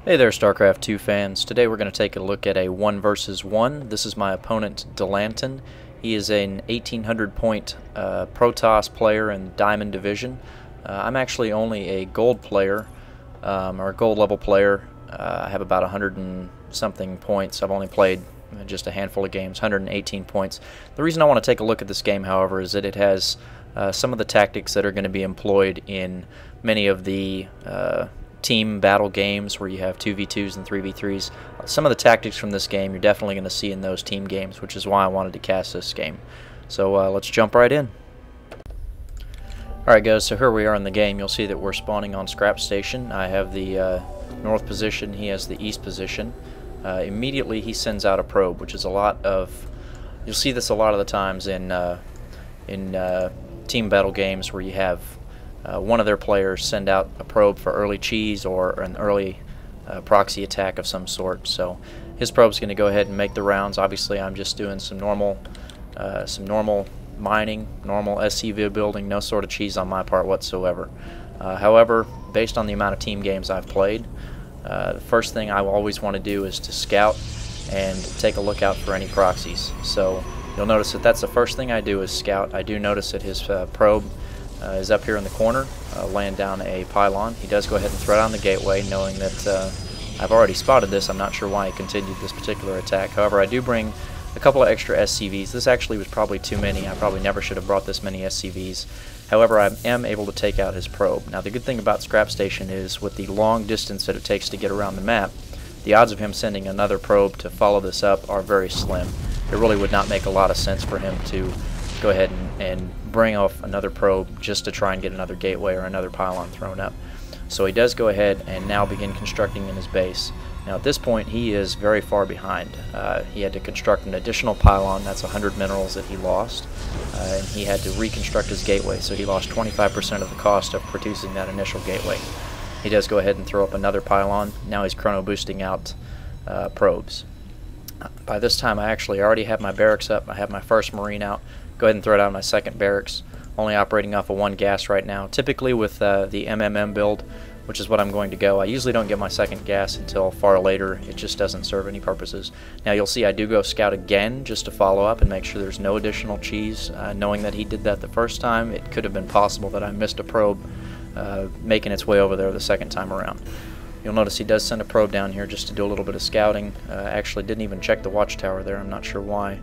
Hey there, Starcraft 2 fans. Today we're going to take a look at a 1 versus 1. This is my opponent, Dilantin. He is an 1800 point Protoss player in Diamond Division. I'm actually only a gold player, or a gold level player. I have about 100 and something points. I've only played just a handful of games, 118 points. The reason I want to take a look at this game, however, is that it has some of the tactics that are going to be employed in many of the team battle games where you have 2v2s and 3v3s. Some of the tactics from this game you're definitely going to see in those team games, which is why I wanted to cast this game. So let's jump right in. Alright guys, so here we are in the game. You'll see that we're spawning on Scrap Station. I have the north position, he has the east position. Immediately he sends out a probe, which is a lot of... You'll see this a lot of the times in team battle games where you have one of their players send out a probe for early cheese or an early proxy attack of some sort. So his probe's going to go ahead and make the rounds. Obviously I'm just doing some normal mining, normal SCV building, no sort of cheese on my part whatsoever. However, based on the amount of team games I've played, the first thing I always want to do is to scout and take a look out for any proxies. So you'll notice that that's the first thing I do is scout. I do notice that his probe is up here in the corner, laying down a pylon. He does go ahead and throw down the gateway, knowing that I've already spotted this. I'm not sure why he continued this particular attack. However, I do bring a couple of extra SCVs. This actually was probably too many. I probably never should have brought this many SCVs. However, I am able to take out his probe. Now, the good thing about Scrap Station is with the long distance that it takes to get around the map, the odds of him sending another probe to follow this up are very slim. It really would not make a lot of sense for him to go ahead and bring off another probe just to try and get another gateway or another pylon thrown up. So he does go ahead and now begin constructing in his base. Now at this point he is very far behind. He had to construct an additional pylon. That's 100 minerals that he lost, and he had to reconstruct his gateway, so he lost 25% of the cost of producing that initial gateway. He does go ahead and throw up another pylon. Now he's chrono boosting out probes. By this time I actually already have my barracks up. I have my first marine out. Go ahead and throw down my second barracks. Only operating off of 1 gas right now. Typically with the MMM build, which is what I'm going to go, I usually don't get my second gas until far later. It just doesn't serve any purposes. Now you'll see I do go scout again just to follow up and make sure there's no additional cheese. Knowing that he did that the first time, it could have been possible that I missed a probe making its way over there the second time around. You'll notice he does send a probe down here just to do a little bit of scouting. Actually didn't even check the watchtower there. I'm not sure why.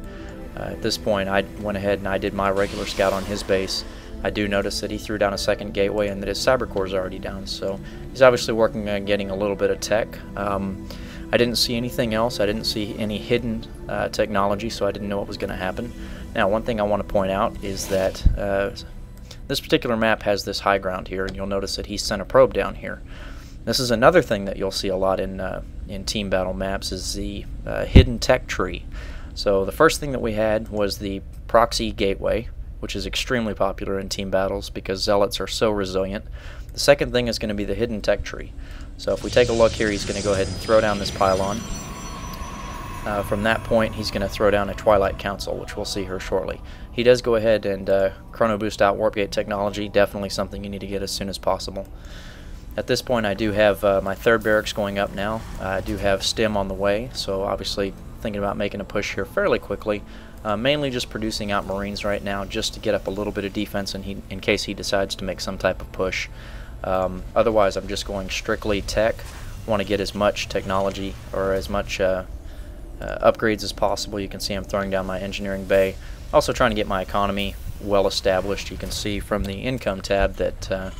At this point I went ahead and I did my regular scout on his base. I do notice that he threw down a second gateway and that his cyber core is already down, so he's obviously working on getting a little bit of tech. I didn't see anything else. I didn't see any hidden technology, so I didn't know what was going to happen. Now one thing I want to point out is that this particular map has this high ground here, and you'll notice that he sent a probe down here. This is another thing that you'll see a lot in team battle maps is the hidden tech tree. So the first thing that we had was the proxy gateway, which is extremely popular in team battles because zealots are so resilient. The second thing is going to be the hidden tech tree. So if we take a look here, he's going to go ahead and throw down this pylon. From that point, he's going to throw down a Twilight Council, which we'll see here shortly. He does go ahead and chrono boost out warp gate technology, definitely something you need to get as soon as possible. At this point I do have my third barracks going up now. I do have stim on the way, so obviously thinking about making a push here fairly quickly. Mainly just producing out marines right now just to get up a little bit of defense in case he decides to make some type of push. Otherwise I'm just going strictly tech. Want to get as much technology or as much upgrades as possible. You can see I'm throwing down my engineering bay. Also trying to get my economy well established. You can see from the income tab that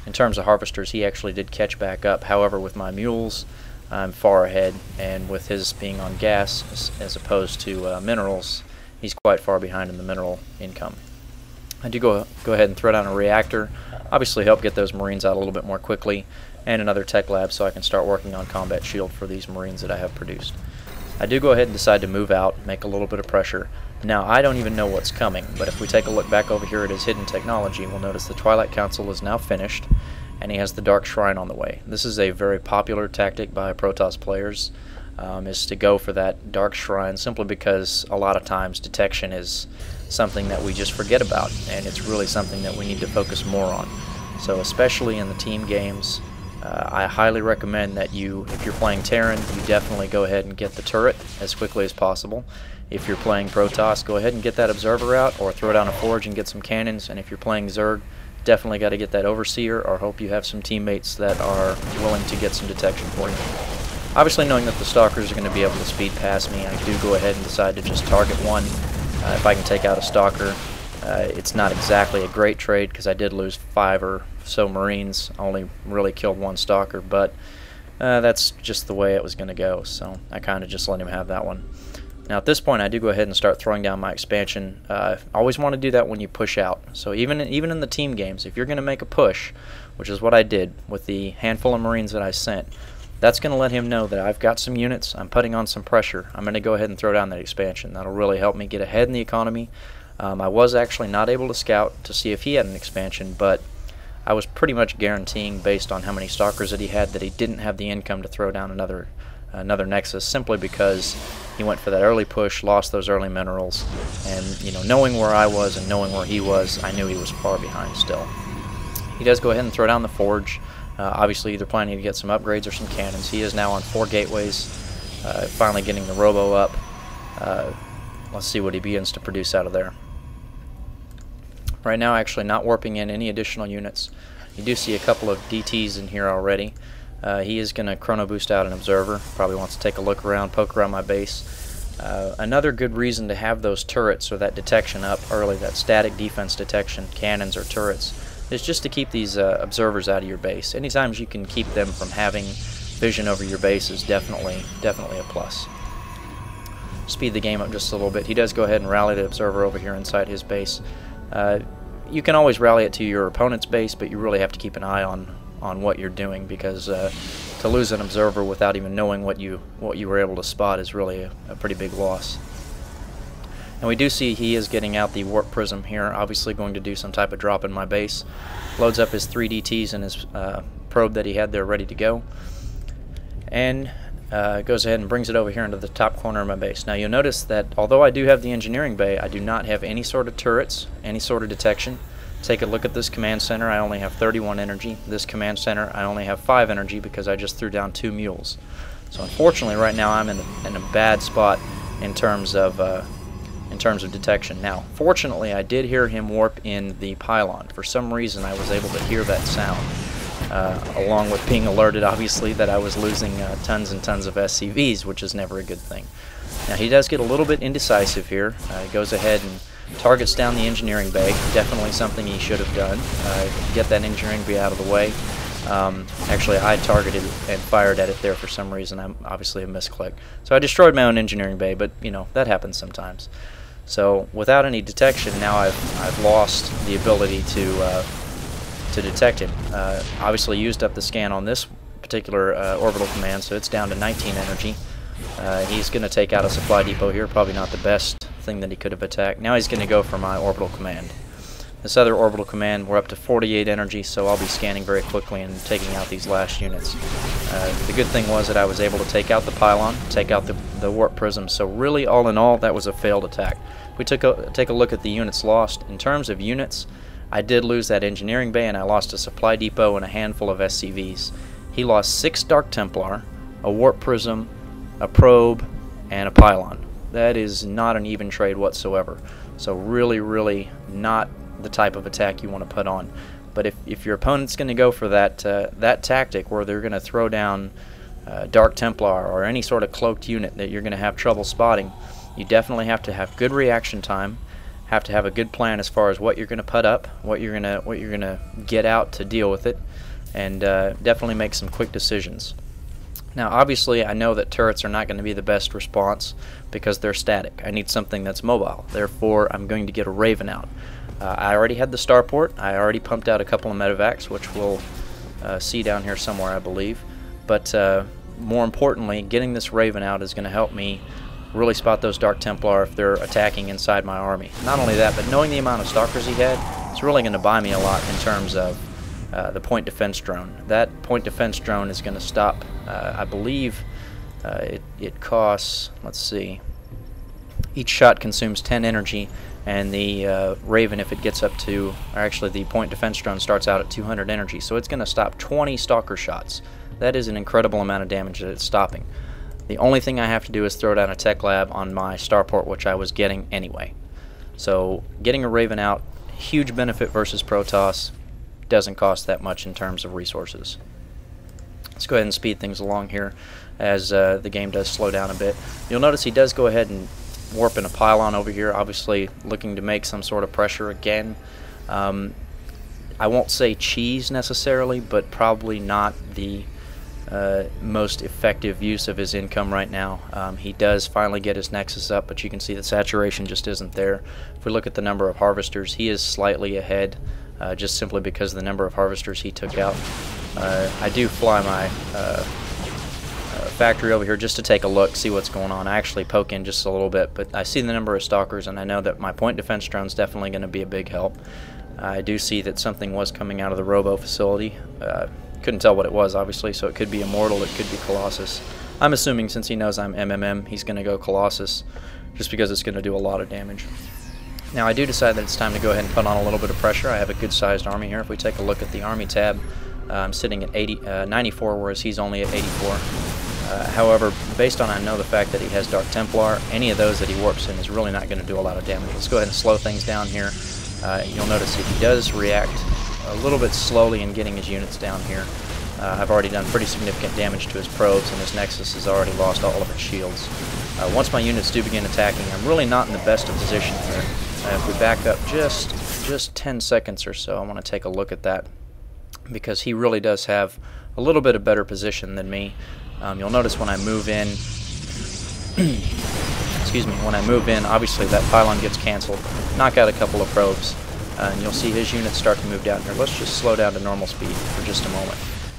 in terms of harvesters he actually did catch back up. However, with my mules I'm far ahead, and with his being on gas as opposed to minerals, he's quite far behind in the mineral income. I do go ahead and throw down a reactor, obviously help get those marines out a little bit more quickly, and another tech lab so I can start working on combat shield for these marines that I have produced. I do go ahead and decide to move out, make a little bit of pressure. Now I don't even know what's coming, but if we take a look back over here at his hidden technology, we'll notice the Twilight Council is now finished, and he has the Dark Shrine on the way. This is a very popular tactic by Protoss players, is to go for that Dark Shrine simply because a lot of times detection is something that we just forget about, and it's really something that we need to focus more on. So especially in the team games, I highly recommend that if you're playing Terran, you definitely go ahead and get the turret as quickly as possible. If you're playing Protoss, go ahead and get that Observer out, or throw down a Forge and get some cannons. And if you're playing Zerg, definitely got to get that Overseer, or hope you have some teammates that are willing to get some detection for you. Obviously, knowing that the Stalkers are going to be able to speed past me, I do go ahead and decide to just target one. If I can take out a Stalker, it's not exactly a great trade because I did lose 5 or so Marines, only really killed 1 Stalker, but that's just the way it was going to go, so I kind of just let him have that one. Now at this point I do go ahead and start throwing down my expansion. I always want to do that when you push out, so even in the team games, if you're going to make a push, which is what I did with the handful of Marines that I sent, that's going to let him know that I've got some units, I'm putting on some pressure, I'm going to go ahead and throw down that expansion. That'll really help me get ahead in the economy. I was actually not able to scout to see if he had an expansion, but I was pretty much guaranteeing, based on how many Stalkers that he didn't have the income to throw down another Nexus, simply because he went for that early push, lost those early minerals, and knowing where I was and knowing where he was, I knew he was far behind still. He does go ahead and throw down the Forge, obviously either planning to get some upgrades or some cannons. He is now on 4 gateways, finally getting the Robo up. Let's see what he begins to produce out of there. Right now, actually not warping in any additional units. You do see a couple of DTs in here already. He is going to chrono boost out an Observer. Probably wants to take a look around, poke around my base. Another good reason to have those turrets, or that detection up early, that static defense detection, cannons or turrets, is just to keep these observers out of your base. Anytime you can keep them from having vision over your base is definitely a plus. Speed the game up just a little bit. He does go ahead and rally the Observer over here inside his base. You can always rally it to your opponent's base, but you really have to keep an eye on what you're doing, because to lose an Observer without even knowing what you were able to spot is really a pretty big loss. And we do see he is getting out the Warp Prism here, obviously going to do some type of drop in my base. Loads up his 3 DTs and his probe that he had there ready to go, and goes ahead and brings it over here into the top corner of my base. Now you'll notice that although I do have the engineering bay, I do not have any sort of turrets, any sort of detection. Take a look at this command center. I only have 31 energy. This command center, I only have 5 energy because I just threw down 2 mules. So unfortunately right now I'm in a bad spot in terms of detection. Now fortunately I did hear him warp in the pylon. For some reason I was able to hear that sound. Along with being alerted, obviously, that I was losing tons and tons of SCVs, which is never a good thing. Now, he does get a little bit indecisive here. He goes ahead and targets down the engineering bay. Definitely something he should have done. Get that engineering bay out of the way. Actually, I targeted and fired at it there for some reason. I'm obviously a misclick. So I destroyed my own engineering bay, but, that happens sometimes. So, without any detection, now I've lost the ability to detect him. Obviously used up the scan on this particular orbital command, so it's down to 19 energy. He's going to take out a supply depot here, probably not the best thing that he could have attacked. Now he's going to go for my orbital command. This other orbital command, we're up to 48 energy, so I'll be scanning very quickly and taking out these last units. The good thing was that I was able to take out the pylon, take out the warp prism, so really all in all that was a failed attack. We take a look at the units lost. In terms of units, I did lose that engineering bay, and I lost a supply depot and a handful of SCVs. He lost 6 Dark Templar, a Warp Prism, a Probe, and a Pylon. That is not an even trade whatsoever. So really not the type of attack you want to put on. But if your opponent's going to go for that tactic where they're going to throw down Dark Templar or any sort of cloaked unit that you're going to have trouble spotting, you definitely have to have good reaction time. Have to have a good plan as far as what you're going to put up, what you're going to get out to deal with it, and definitely make some quick decisions. Now, obviously, I know that turrets are not going to be the best response because they're static. I need something that's mobile. Therefore, I'm going to get a Raven out. I already had the starport. I already pumped out a couple of medevacs, which we'll see down here somewhere, I believe. But more importantly, getting this Raven out is going to help me really spot those Dark Templar if they're attacking inside my army. Not only that, but knowing the amount of Stalkers he had, it's really going to buy me a lot in terms of the point defense drone. That point defense drone is going to stop, I believe it costs, let's see, Each shot consumes 10 energy, and the Raven, if it gets up to, or actually the point defense drone starts out at 200 energy, so it's going to stop 20 stalker shots. That is an incredible amount of damage that it's stopping. The only thing I have to do is throw down a tech lab on my starport, which I was getting anyway. So getting a Raven out, huge benefit versus Protoss, doesn't cost that much in terms of resources. Let's go ahead and speed things along here as the game does slow down a bit. You'll notice he does go ahead and warp in a pylon over here, obviously looking to make some sort of pressure again. I won't say cheese necessarily, but probably not the most effective use of his income right now. He does finally get his nexus up, but you can see the saturation just isn't there. If we look at the number of harvesters, he is slightly ahead, just simply because of the number of harvesters he took out. I do fly my factory over here just to take a look, see what's going on. I actually poke in just a little bit, but I see the number of stalkers, and I know that my point defense drone is definitely going to be a big help. I do see that something was coming out of the robo facility. Couldn't tell what it was, obviously, so it could be Immortal, it could be Colossus. I'm assuming, since he knows I'm MMM, he's going to go Colossus, just because it's going to do a lot of damage. Now, I do decide that it's time to go ahead and put on a little bit of pressure. I have a good-sized army here. If we take a look at the army tab, I'm sitting at 94, whereas he's only at 84. However, based on I know the fact that he has Dark Templar, any of those that he warps in is really not going to do a lot of damage. Let's go ahead and slow things down here. You'll notice that he does react a little bit slowly in getting his units down here. I've already done pretty significant damage to his probes, and his Nexus has already lost all of its shields. Once my units do begin attacking, I'm really not in the best of position here. If we back up just 10 seconds or so, I want to take a look at that, because he really does have a little bit of better position than me. You'll notice when I move in, excuse me, when I move in, obviously that pylon gets canceled, knock out a couple of probes, and you'll see his units start to move down here. Let's just slow down to normal speed for just a moment.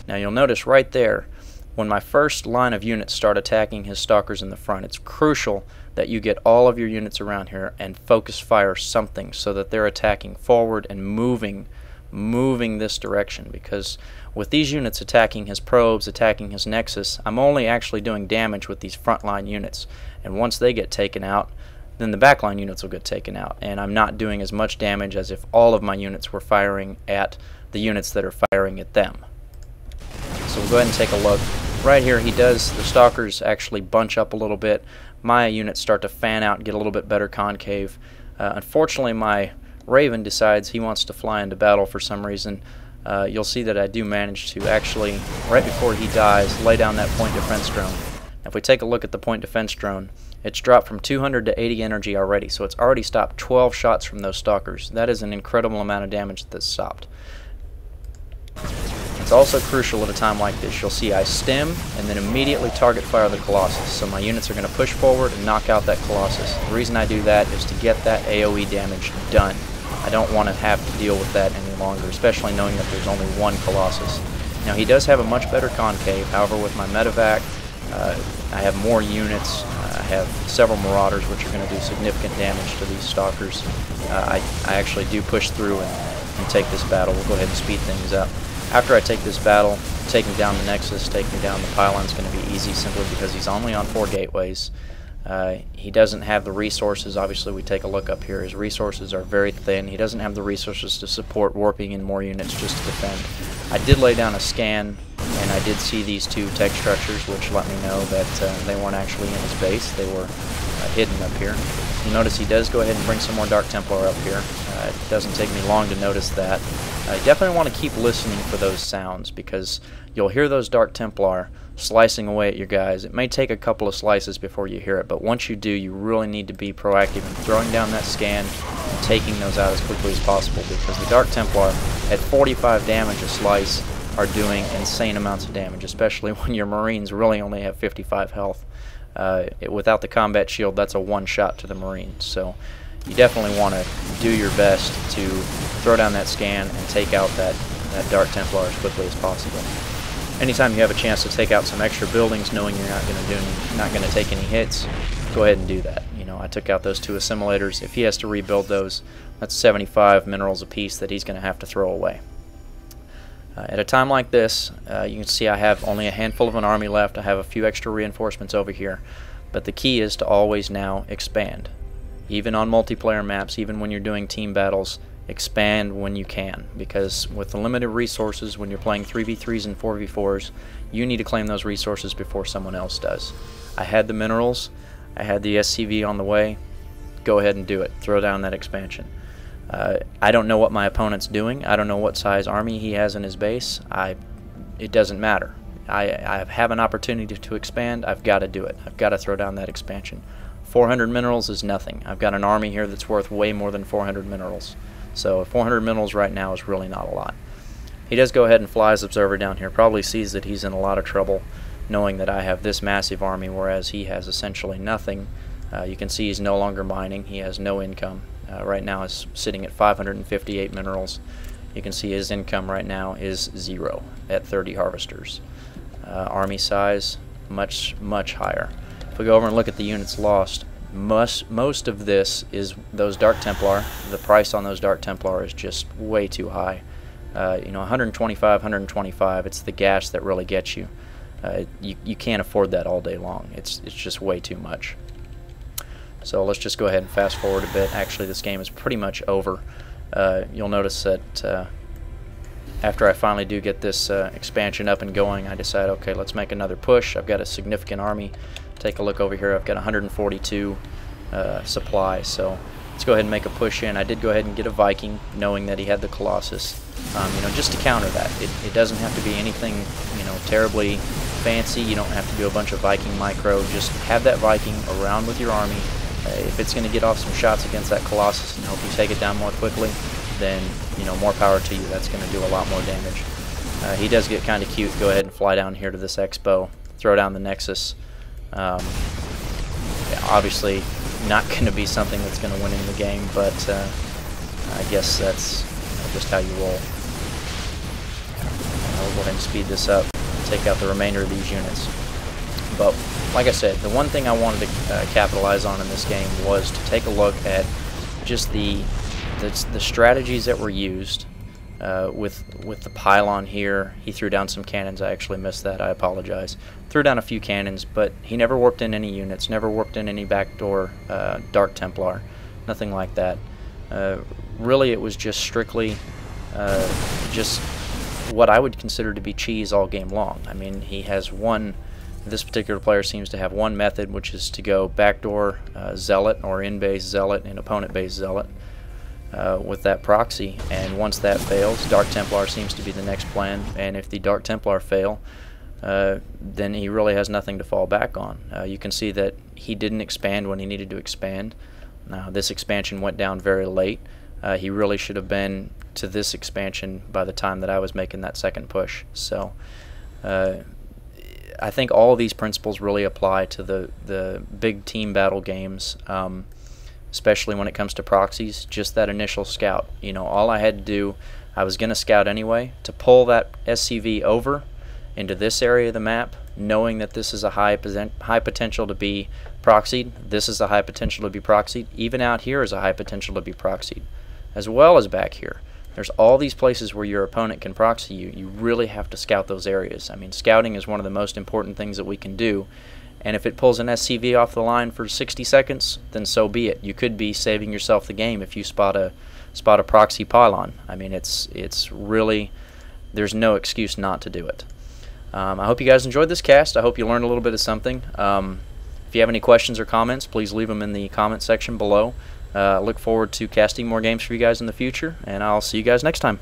Now you'll notice right there, when my first line of units start attacking his stalkers in the front, it's crucial that you get all of your units around here and focus fire something so that they're attacking forward and moving this direction, because with these units attacking his probes, attacking his nexus, I'm only actually doing damage with these frontline units, and once they get taken out, then the backline units will get taken out, and I'm not doing as much damage as if all of my units were firing at the units that are firing at them. So we'll go ahead and take a look. Right here, the stalkers actually bunch up a little bit. My units start to fan out and get a little bit better concave. Unfortunately, my Raven decides he wants to fly into battle for some reason. You'll see that I do manage to actually, right before he dies, lay down that point defense drone. Now, if we take a look at the point defense drone, it's dropped from 200 to 80 energy already, so it's already stopped 12 shots from those stalkers. That is an incredible amount of damage that's stopped. It's also crucial at a time like this. You'll see I stem and then immediately target fire the Colossus. So my units are going to push forward and knock out that Colossus. The reason I do that is to get that AoE damage done. I don't want to have to deal with that any longer, especially knowing that there's only one Colossus. Now he does have a much better concave. However, with my medevac, I have more units. I have several Marauders, which are going to do significant damage to these stalkers. I actually do push through and take this battle. We'll go ahead and speed things up. After I take this battle, taking down the Nexus, taking down the pylon is going to be easy simply because he's only on 4 gateways. He doesn't have the resources. Obviously, we take a look up here. His resources are very thin. He doesn't have the resources to support warping in more units just to defend. I did lay down a scan, and I did see these 2 tech structures, which let me know that they weren't actually in his base. They were hidden up here. You'll notice he does go ahead and bring some more Dark Templar up here. It doesn't take me long to notice that. I definitely want to keep listening for those sounds, because you'll hear those Dark Templar slicing away at your guys. It may take a couple of slices before you hear it, but once you do, you really need to be proactive in throwing down that scan and taking those out as quickly as possible, because the Dark Templar at 45 damage a slice are doing insane amounts of damage, especially when your Marines really only have 55 health. Without the combat shield, that's a one-shot to the Marines. So you definitely want to do your best to throw down that scan and take out that Dark Templar as quickly as possible. Anytime you have a chance to take out some extra buildings, knowing you're not going to take any hits, go ahead and do that. You know, I took out those 2 assimilators. If he has to rebuild those, that's 75 minerals apiece that he's going to have to throw away. At a time like this, you can see I have only a handful of an army left. I have a few extra reinforcements over here, but the key is to always now expand. even on multiplayer maps, even when you're doing team battles, expand when you can, because with the limited resources, when you're playing 3v3s and 4v4s, you need to claim those resources before someone else does. I had the minerals, I had the SCV on the way. Go ahead and do it. Throw down that expansion. I don't know what my opponent's doing. I don't know what size army he has in his base. It doesn't matter. I have an opportunity to expand. I've got to do it. I've got to throw down that expansion. 400 minerals is nothing. I've got an army here that's worth way more than 400 minerals. So 400 minerals right now is really not a lot. He does go ahead and fly his observer down here. Probably sees that he's in a lot of trouble, knowing that I have this massive army, whereas he has essentially nothing. You can see he's no longer mining. He has no income. Right now is sitting at 558 minerals. You can see his income right now is 0 at 30 harvesters. Army size, much higher. If we go over and look at the units lost, most of this is those Dark Templar. The price on those Dark Templar is just way too high. You know, 125. It's the gas that really gets you. You can't afford that all day long. It's just way too much. So let's just go ahead and fast forward a bit. Actually, this game is pretty much over. You'll notice that after I finally do get this expansion up and going, I decide, okay, let's make another push. I've got a significant army. Take a look over here. I've got 142 supply. So let's go ahead and make a push in. I did go ahead and get a Viking, knowing that he had the Colossus. You know, just to counter that. It doesn't have to be anything, you know, terribly fancy. You don't have to do a bunch of Viking micro. Just have that Viking around with your army. If it's going to get off some shots against that Colossus and help you take it down more quickly, then, you know, more power to you. That's going to do a lot more damage. He does get kind of cute. Go ahead and fly down here to this Expo, throw down the Nexus. Yeah, obviously not going to be something that's going to win in the game, but I guess that's just how you roll. I'll go ahead and speed this up, take out the remainder of these units. But like I said, the one thing I wanted to capitalize on in this game was to take a look at just the strategies that were used with the pylon here. He threw down some cannons. I actually missed that. I apologize. Threw down a few cannons, but he never warped in any units, never warped in any backdoor Dark Templar, nothing like that. Really, it was just strictly just what I would consider to be cheese all game long. I mean, he has one. This particular player seems to have one method, which is to go backdoor Zealot or in-base Zealot and opponent-base Zealot with that proxy. And once that fails, Dark Templar seems to be the next plan. And if the Dark Templar fail, then he really has nothing to fall back on. You can see that he didn't expand when he needed to expand. Now, this expansion went down very late. He really should have been to this expansion by the time that I was making that second push. So I think all of these principles really apply to the big team battle games, especially when it comes to proxies. Just that initial scout. You know, all I had to do, I was going to scout anyway, to pull that SCV over into this area of the map, knowing that this is a high potential to be proxied. This is a high potential to be proxied. Even out here is a high potential to be proxied, as well as back here. There's all these places where your opponent can proxy you. You really have to scout those areas. I mean, scouting is one of the most important things that we can do. And if it pulls an SCV off the line for 60 seconds, then so be it. You could be saving yourself the game if you spot a proxy pylon. I mean, it's really, there's no excuse not to do it. I hope you guys enjoyed this cast. I hope you learned a little bit of something. If you have any questions or comments, please leave them in the comment section below. Look forward to casting more games for you guys in the future, and I'll see you guys next time.